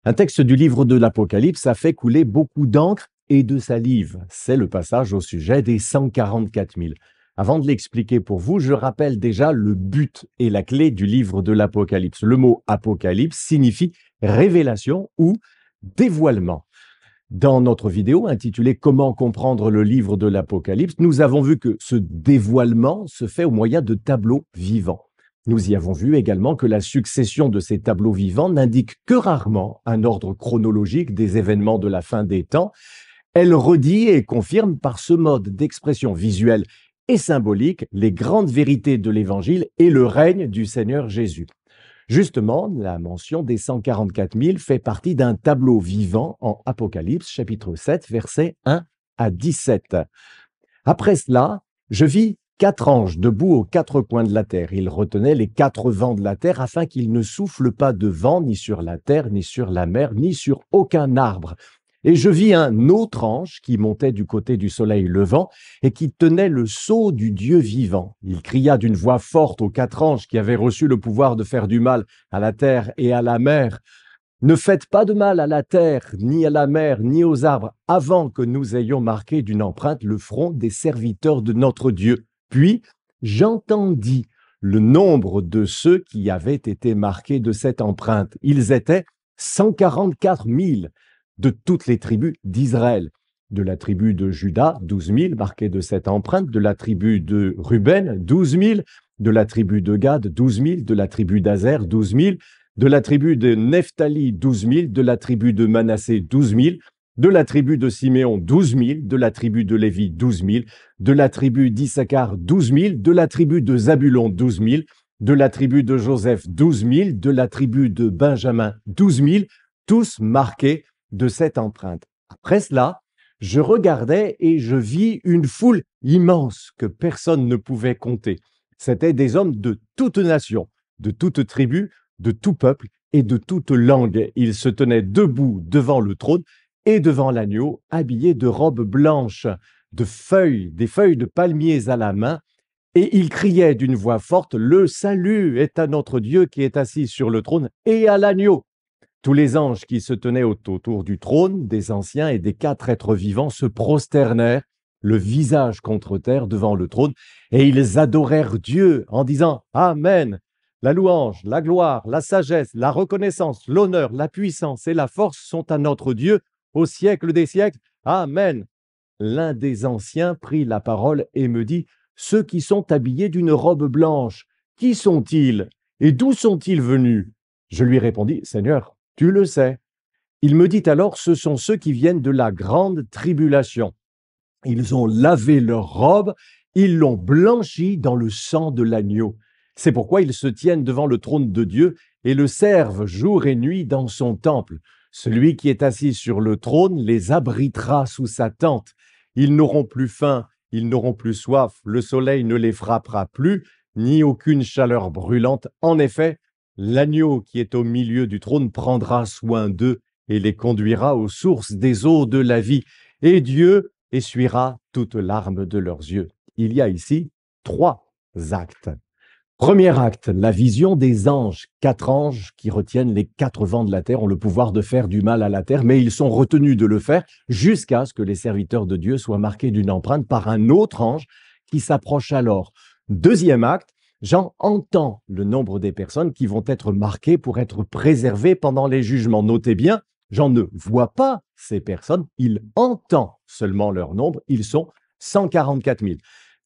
Un texte du livre de l'Apocalypse a fait couler beaucoup d'encre et de salive. C'est le passage au sujet des 144 000. Avant de l'expliquer pour vous, je rappelle déjà le but et la clé du livre de l'Apocalypse. Le mot Apocalypse signifie révélation ou dévoilement. Dans notre vidéo intitulée Comment comprendre le livre de l'Apocalypse, nous avons vu que ce dévoilement se fait au moyen de tableaux vivants. Nous y avons vu également que la succession de ces tableaux vivants n'indique que rarement un ordre chronologique des événements de la fin des temps. Elle redit et confirme par ce mode d'expression visuelle et symbolique les grandes vérités de l'Évangile et le règne du Seigneur Jésus. Justement, la mention des 144 000 fait partie d'un tableau vivant en Apocalypse, chapitre 7, versets 1 à 17. Après cela, je vis 4 anges debout aux 4 coins de la terre. Ils retenaient les 4 vents de la terre afin qu'il ne souffle pas de vent ni sur la terre, ni sur la mer, ni sur aucun arbre. Et je vis un autre ange qui montait du côté du soleil levant et qui tenait le sceau du Dieu vivant. Il cria d'une voix forte aux 4 anges qui avaient reçu le pouvoir de faire du mal à la terre et à la mer. Ne faites pas de mal à la terre, ni à la mer, ni aux arbres, avant que nous ayons marqué d'une empreinte le front des serviteurs de notre Dieu. Puis j'entendis le nombre de ceux qui avaient été marqués de cette empreinte. Ils étaient 144 000 de toutes les tribus d'Israël. De la tribu de Juda, 12 000 marqués de cette empreinte. De la tribu de Ruben, 12 000. De la tribu de Gad, 12 000. De la tribu d'Azer, 12 000. De la tribu de Nephtali, 12 000. De la tribu de Manassé, 12 000. De la tribu de Siméon, 12 000. De la tribu de Lévi, 12 000. De la tribu d'Issachar, 12 000. De la tribu de Zabulon, 12 000. De la tribu de Joseph, 12 000. De la tribu de Benjamin, 12 000. Tous marqués de cette empreinte. Après cela, je regardais et je vis une foule immense que personne ne pouvait compter. C'étaient des hommes de toute nation, de toute tribu, de tout peuple et de toute langue. Ils se tenaient debout devant le trône et devant l'agneau, habillés de robes blanches, des feuilles de palmiers à la main, et ils criaient d'une voix forte, « Le salut est à notre Dieu qui est assis sur le trône et à l'agneau !» Tous les anges qui se tenaient autour du trône, des anciens et des 4 êtres vivants, se prosternèrent, le visage contre terre devant le trône, et ils adorèrent Dieu en disant « Amen ». La louange, la gloire, la sagesse, la reconnaissance, l'honneur, la puissance et la force sont à notre Dieu au siècle des siècles. Amen. L'un des anciens prit la parole et me dit « Ceux qui sont habillés d'une robe blanche, qui sont-ils et d'où sont-ils venus ?» Je lui répondis « Seigneur, tu le sais. » Il me dit alors, ce sont ceux qui viennent de la grande tribulation. Ils ont lavé leur robe, ils l'ont blanchie dans le sang de l'agneau. C'est pourquoi ils se tiennent devant le trône de Dieu et le servent jour et nuit dans son temple. Celui qui est assis sur le trône les abritera sous sa tente. Ils n'auront plus faim, ils n'auront plus soif, le soleil ne les frappera plus, ni aucune chaleur brûlante. En effet, l'agneau qui est au milieu du trône prendra soin d'eux et les conduira aux sources des eaux de la vie. Et Dieu essuiera toutes larmes de leurs yeux. Il y a ici 3 actes. Premier acte, la vision des anges. 4 anges qui retiennent les 4 vents de la terre ont le pouvoir de faire du mal à la terre, mais ils sont retenus de le faire jusqu'à ce que les serviteurs de Dieu soient marqués d'une empreinte par un autre ange qui s'approche alors. Deuxième acte, Jean entend le nombre des personnes qui vont être marquées pour être préservées pendant les jugements. Notez bien, Jean ne voit pas ces personnes, il entend seulement leur nombre, ils sont 144 000.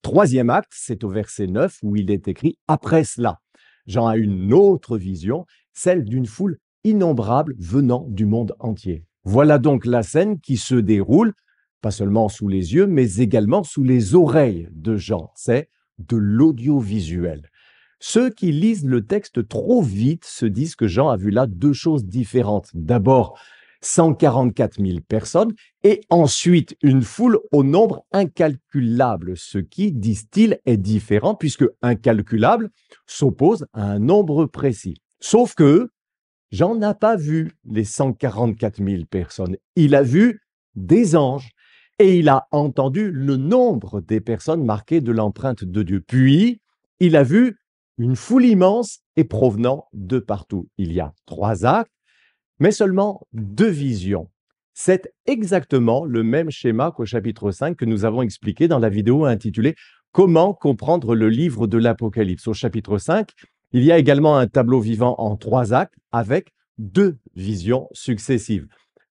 Troisième acte, c'est au verset 9 où il est écrit « Après cela ». Jean a une autre vision, celle d'une foule innombrable venant du monde entier. Voilà donc la scène qui se déroule, pas seulement sous les yeux, mais également sous les oreilles de Jean. C'est de l'audiovisuel. Ceux qui lisent le texte trop vite se disent que Jean a vu là 2 choses différentes. D'abord, 144 000 personnes et ensuite une foule au nombre incalculable, ce qui, disent-ils, est différent puisque incalculable s'oppose à un nombre précis. Sauf que Jean n'a pas vu les 144 000 personnes, il a vu des anges et il a entendu le nombre des personnes marquées de l'empreinte de Dieu. Puis, il a vu une foule immense et provenant de partout. Il y a 3 actes. mais seulement deux visions. C'est exactement le même schéma qu'au chapitre 5 que nous avons expliqué dans la vidéo intitulée Comment comprendre le livre de l'Apocalypse. Au chapitre 5, il y a également un tableau vivant en 3 actes avec deux visions successives.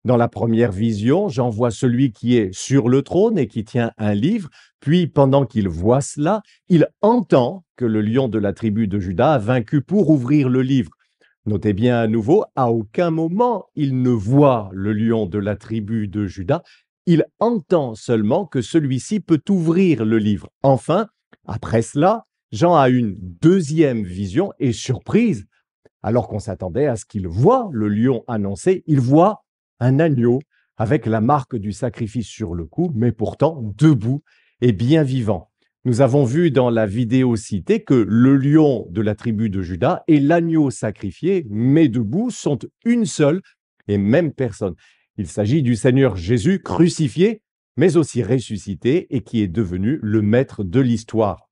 Dans la première vision, Jean voit celui qui est sur le trône et qui tient un livre, puis pendant qu'il voit cela, il entend que le lion de la tribu de Juda a vaincu pour ouvrir le livre. Notez bien à nouveau, à aucun moment il ne voit le lion de la tribu de Juda, il entend seulement que celui-ci peut ouvrir le livre. Enfin, après cela, Jean a une deuxième vision et surprise, alors qu'on s'attendait à ce qu'il voit le lion annoncé, il voit un agneau avec la marque du sacrifice sur le cou, mais pourtant debout et bien vivant. Nous avons vu dans la vidéo citée que le lion de la tribu de Juda et l'agneau sacrifié, mais debout, sont une seule et même personne. Il s'agit du Seigneur Jésus crucifié, mais aussi ressuscité et qui est devenu le maître de l'histoire.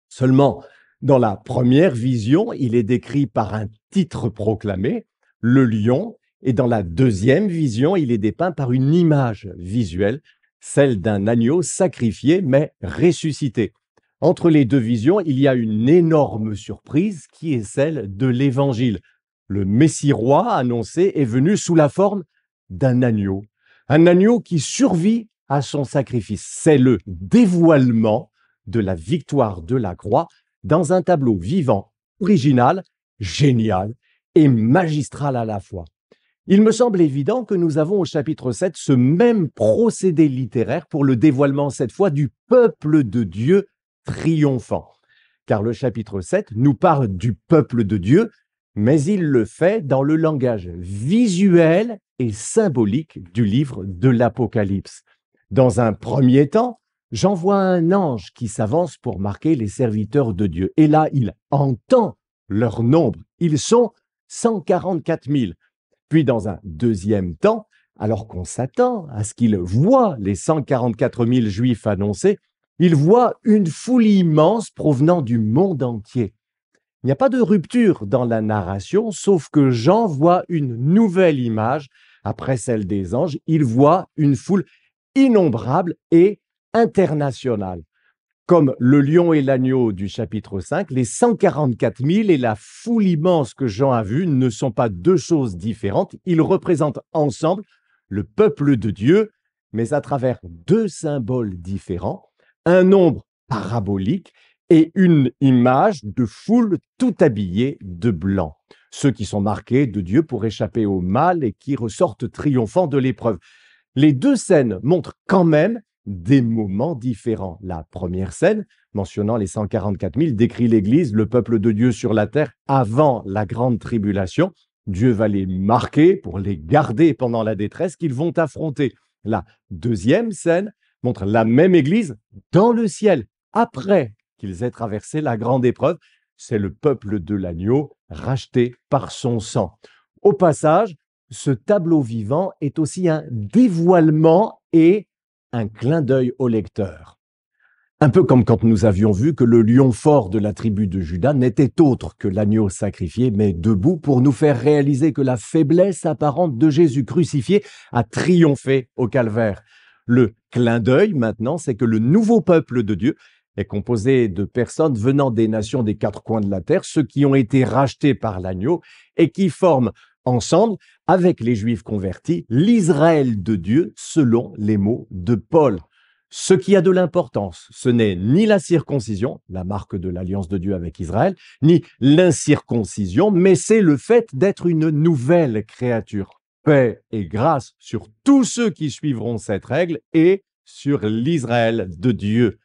Seulement, dans la première vision, il est décrit par un titre proclamé, le lion, et dans la deuxième vision, il est dépeint par une image visuelle, celle d'un agneau sacrifié mais ressuscité. Entre les deux visions, il y a une énorme surprise qui est celle de l'Évangile. Le Messie-roi annoncé est venu sous la forme d'un agneau qui survit à son sacrifice. C'est le dévoilement de la victoire de la croix dans un tableau vivant, original, génial et magistral à la fois. Il me semble évident que nous avons au chapitre 7 ce même procédé littéraire pour le dévoilement cette fois du peuple de Dieu triomphant. Car le chapitre 7 nous parle du peuple de Dieu, mais il le fait dans le langage visuel et symbolique du livre de l'Apocalypse. Dans un premier temps, Jean voit un ange qui s'avance pour marquer les serviteurs de Dieu. Et là, il entend leur nombre. Ils sont 144 000. Puis dans un deuxième temps, alors qu'on s'attend à ce qu'il voit les 144 000 Juifs annoncés, il voit une foule immense provenant du monde entier. Il n'y a pas de rupture dans la narration, sauf que Jean voit une nouvelle image. Après celle des anges, il voit une foule innombrable et internationale. Comme le lion et l'agneau du chapitre 5, les 144 000 et la foule immense que Jean a vue ne sont pas deux choses différentes. Ils représentent ensemble le peuple de Dieu, mais à travers deux symboles différents, un nombre parabolique et une image de foule tout habillée de blanc. Ceux qui sont marqués de Dieu pour échapper au mal et qui ressortent triomphants de l'épreuve. Les deux scènes montrent quand même des moments différents. La première scène, mentionnant les 144 000, décrit l'Église, le peuple de Dieu sur la terre avant la grande tribulation. Dieu va les marquer pour les garder pendant la détresse qu'ils vont affronter. La deuxième scène montre la même Église dans le ciel, après qu'ils aient traversé la grande épreuve. C'est le peuple de l'agneau racheté par son sang. Au passage, ce tableau vivant est aussi un dévoilement et un clin d'œil au lecteur. Un peu comme quand nous avions vu que le lion fort de la tribu de Juda n'était autre que l'agneau sacrifié, mais debout pour nous faire réaliser que la faiblesse apparente de Jésus crucifié a triomphé au calvaire. Le clin d'œil, maintenant, c'est que le nouveau peuple de Dieu est composé de personnes venant des nations des quatre coins de la terre, ceux qui ont été rachetés par l'agneau et qui forment ensemble, avec les Juifs convertis, l'Israël de Dieu selon les mots de Paul. Ce qui a de l'importance, ce n'est ni la circoncision, la marque de l'alliance de Dieu avec Israël, ni l'incirconcision, mais c'est le fait d'être une nouvelle créature. Paix et grâce sur tous ceux qui suivront cette règle et sur l'Israël de Dieu.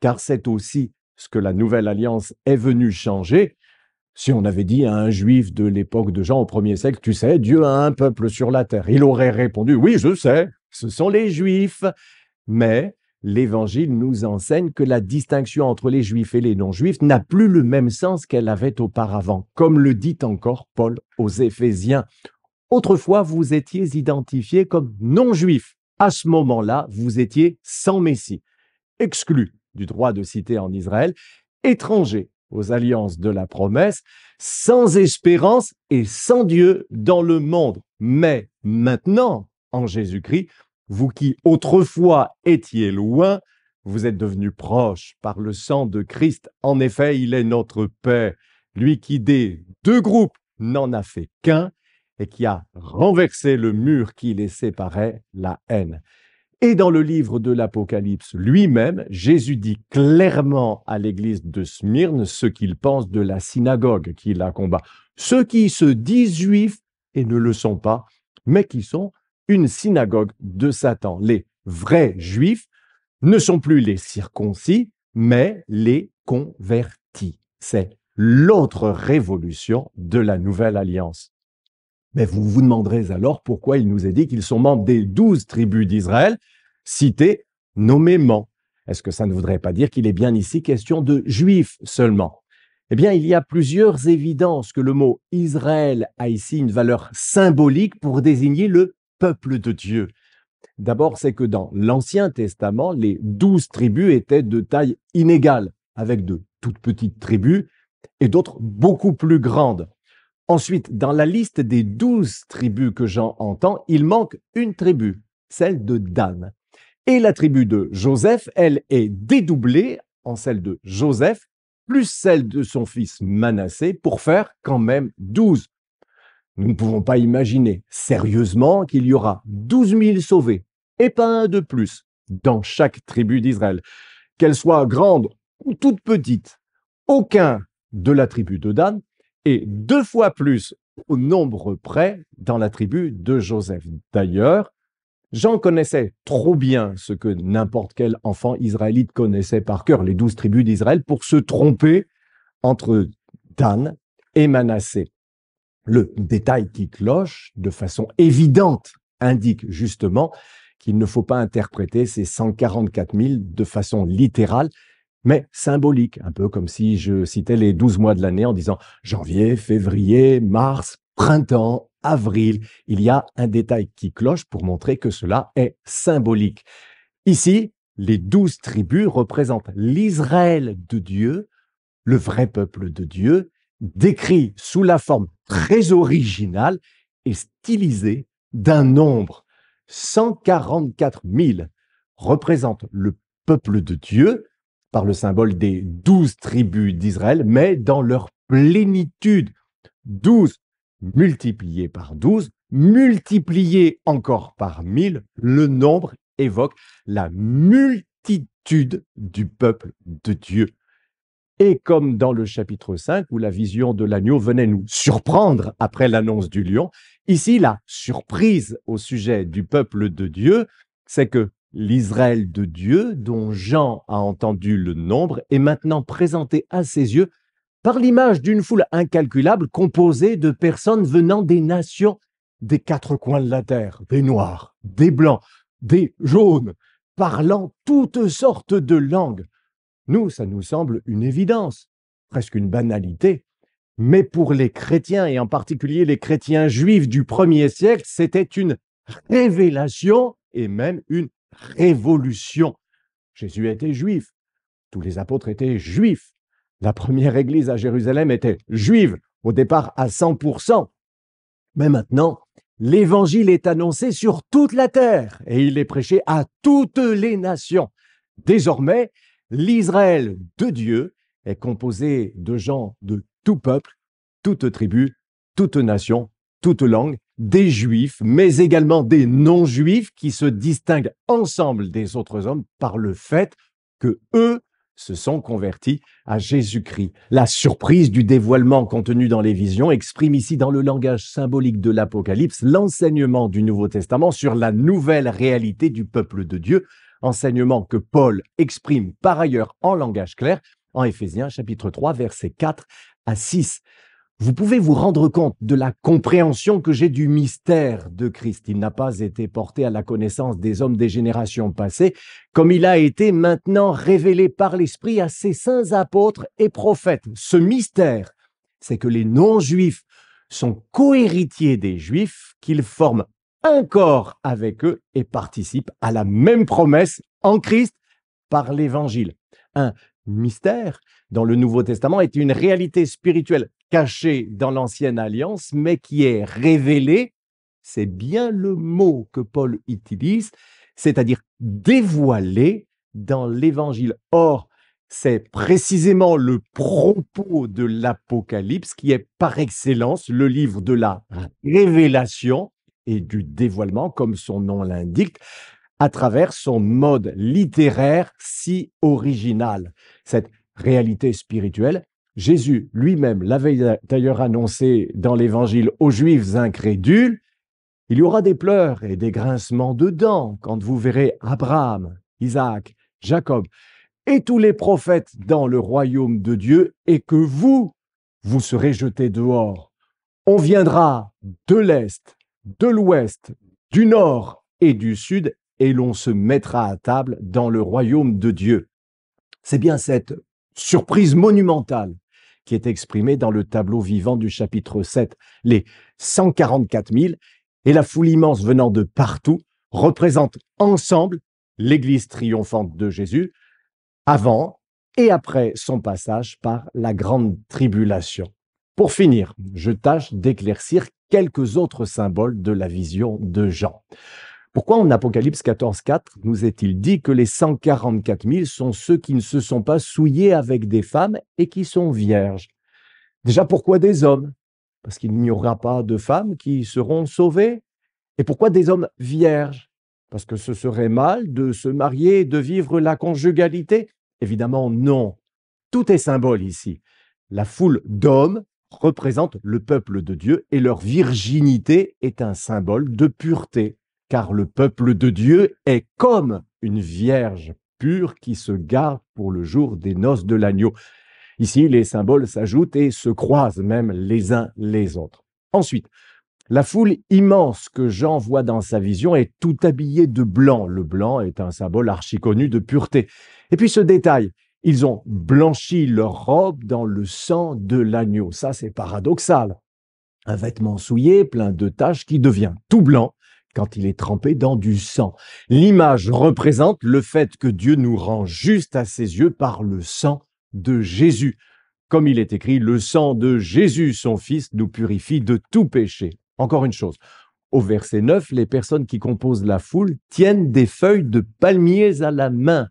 Car c'est aussi ce que la nouvelle alliance est venue changer. Si on avait dit à un juif de l'époque de Jean au 1er siècle, tu sais, Dieu a un peuple sur la terre, il aurait répondu, oui, je sais, ce sont les Juifs. Mais l'Évangile nous enseigne que la distinction entre les Juifs et les non-Juifs n'a plus le même sens qu'elle avait auparavant, comme le dit encore Paul aux Éphésiens. Autrefois, vous étiez identifiés comme non-Juifs. À ce moment-là, vous étiez sans Messie, exclus du droit de cité en Israël, étrangers aux alliances de la promesse, sans espérance et sans Dieu dans le monde. Mais maintenant, en Jésus-Christ, vous qui autrefois étiez loin, vous êtes devenus proches par le sang de Christ. En effet, il est notre paix, lui qui des deux groupes n'en a fait qu'un et qui a renversé le mur qui les séparait, la haine. Et dans le livre de l'Apocalypse lui-même, Jésus dit clairement à l'église de Smyrne ce qu'il pense de la synagogue qui la combat. Ceux qui se disent juifs et ne le sont pas, mais qui sont une synagogue de Satan. Les vrais juifs ne sont plus les circoncis, mais les convertis. C'est l'autre révolution de la nouvelle alliance. Mais vous vous demanderez alors pourquoi il nous est dit qu'ils sont membres des 12 tribus d'Israël, citées nommément. Est-ce que ça ne voudrait pas dire qu'il est bien ici question de juifs seulement? Eh bien, il y a plusieurs évidences que le mot Israël a ici une valeur symbolique pour désigner le peuple de Dieu. D'abord, c'est que dans l'Ancien Testament, les 12 tribus étaient de taille inégale, avec de toutes petites tribus et d'autres beaucoup plus grandes. Ensuite, dans la liste des 12 tribus que Jean entend, il manque une tribu, celle de Dan. Et la tribu de Joseph, elle est dédoublée en celle de Joseph, plus celle de son fils Manassé, pour faire quand même 12. Nous ne pouvons pas imaginer sérieusement qu'il y aura 12 000 sauvés, et pas un de plus, dans chaque tribu d'Israël, qu'elle soit grande ou toute petite. Aucun de la tribu de Dan, et 2 fois plus au nombre près dans la tribu de Joseph. D'ailleurs, Jean connaissait trop bien ce que n'importe quel enfant israélite connaissait par cœur, les 12 tribus d'Israël, pour se tromper entre Dan et Manassé. Le détail qui cloche de façon évidente indique justement qu'il ne faut pas interpréter ces 144 000 de façon littérale, mais symbolique, un peu comme si je citais les 12 mois de l'année en disant janvier, février, mars, printemps, avril. Il y a un détail qui cloche pour montrer que cela est symbolique. Ici, les 12 tribus représentent l'Israël de Dieu, le vrai peuple de Dieu, décrit sous la forme très originale et stylisée d'un nombre. 144 000 représentent le peuple de Dieu, par le symbole des 12 tribus d'Israël, mais dans leur plénitude. 12 multiplié par 12, multiplié encore par 1000, le nombre évoque la multitude du peuple de Dieu. Et comme dans le chapitre 5, où la vision de l'agneau venait nous surprendre après l'annonce du lion, ici, la surprise au sujet du peuple de Dieu, c'est que l'Israël de Dieu, dont Jean a entendu le nombre, est maintenant présenté à ses yeux par l'image d'une foule incalculable composée de personnes venant des nations des 4 coins de la terre, des noirs, des blancs, des jaunes, parlant toutes sortes de langues. Nous, ça nous semble une évidence, presque une banalité. Mais pour les chrétiens, et en particulier les chrétiens juifs du 1er siècle, c'était une révélation et même une révolution. Jésus était juif, tous les apôtres étaient juifs. La première église à Jérusalem était juive, au départ à 100%. Mais maintenant, l'évangile est annoncé sur toute la terre et il est prêché à toutes les nations. Désormais, l'Israël de Dieu est composé de gens de tout peuple, toute tribu, toute nation, toute langue, des juifs, mais également des non-juifs qui se distinguent ensemble des autres hommes par le fait que eux se sont convertis à Jésus-Christ. La surprise du dévoilement contenu dans les visions exprime ici dans le langage symbolique de l'Apocalypse l'enseignement du Nouveau Testament sur la nouvelle réalité du peuple de Dieu, enseignement que Paul exprime par ailleurs en langage clair en Éphésiens chapitre 3 versets 4 à 6. Vous pouvez vous rendre compte de la compréhension que j'ai du mystère de Christ. Il n'a pas été porté à la connaissance des hommes des générations passées, comme il a été maintenant révélé par l'Esprit à ses saints apôtres et prophètes. Ce mystère, c'est que les non-juifs sont cohéritiers des juifs, qu'ils forment un corps avec eux et participent à la même promesse en Christ par l'Évangile. Un mystère dans le Nouveau Testament est une réalité spirituelle cachée dans l'Ancienne Alliance, mais qui est révélée, c'est bien le mot que Paul utilise, c'est-à-dire dévoilée dans l'Évangile. Or, c'est précisément le propos de l'Apocalypse qui est par excellence le livre de la révélation et du dévoilement, comme son nom l'indique, à travers son mode littéraire si original. Cette réalité spirituelle, Jésus lui-même l'avait d'ailleurs annoncé dans l'Évangile aux Juifs incrédules. Il y aura des pleurs et des grincements de dents quand vous verrez Abraham, Isaac, Jacob et tous les prophètes dans le royaume de Dieu et que vous serez jetés dehors. On viendra de l'Est, de l'Ouest, du Nord et du Sud et l'on se mettra à table dans le royaume de Dieu. C'est bien cette surprise monumentale qui est exprimée dans le tableau vivant du chapitre 7. Les 144 000 et la foule immense venant de partout représentent ensemble l'Église triomphante de Jésus avant et après son passage par la grande tribulation. Pour finir, je tâche d'éclaircir quelques autres symboles de la vision de Jean. Pourquoi en Apocalypse 14,4 nous est-il dit que les 144 000 sont ceux qui ne se sont pas souillés avec des femmes et qui sont vierges? Déjà, pourquoi des hommes? Parce qu'il n'y aura pas de femmes qui seront sauvées. Et pourquoi des hommes vierges? Parce que ce serait mal de se marier et de vivre la conjugalité? Évidemment, non. Tout est symbole ici. La foule d'hommes représente le peuple de Dieu et leur virginité est un symbole de pureté, car le peuple de Dieu est comme une vierge pure qui se garde pour le jour des noces de l'agneau. Ici, les symboles s'ajoutent et se croisent même les uns les autres. Ensuite, la foule immense que Jean voit dans sa vision est tout habillée de blanc. Le blanc est un symbole archi-connu de pureté. Et puis ce détail, ils ont blanchi leur robe dans le sang de l'agneau. Ça, c'est paradoxal. Un vêtement souillé, plein de taches, qui devient tout blanc quand il est trempé dans du sang. L'image représente le fait que Dieu nous rend juste à ses yeux par le sang de Jésus. Comme il est écrit, le sang de Jésus, son Fils, nous purifie de tout péché. Encore une chose, au verset 9, les personnes qui composent la foule tiennent des feuilles de palmiers à la main.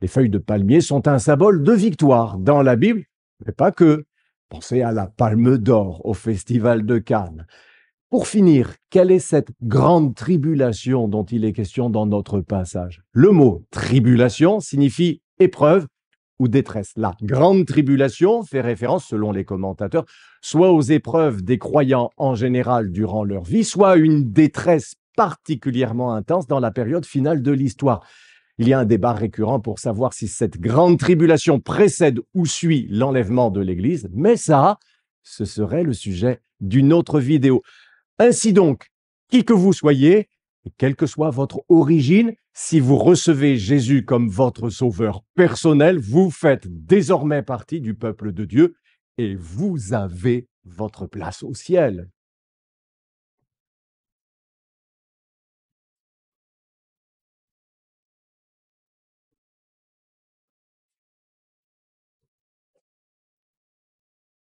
Les feuilles de palmier sont un symbole de victoire dans la Bible, mais pas que. Pensez à la Palme d'Or au Festival de Cannes. Pour finir, quelle est cette grande tribulation dont il est question dans notre passage? Le mot tribulation signifie épreuve ou détresse. La grande tribulation fait référence, selon les commentateurs, soit aux épreuves des croyants en général durant leur vie, soit à une détresse particulièrement intense dans la période finale de l'histoire. Il y a un débat récurrent pour savoir si cette grande tribulation précède ou suit l'enlèvement de l'Église, mais ça, ce serait le sujet d'une autre vidéo. Ainsi donc, qui que vous soyez, et quelle que soit votre origine, si vous recevez Jésus comme votre sauveur personnel, vous faites désormais partie du peuple de Dieu et vous avez votre place au ciel.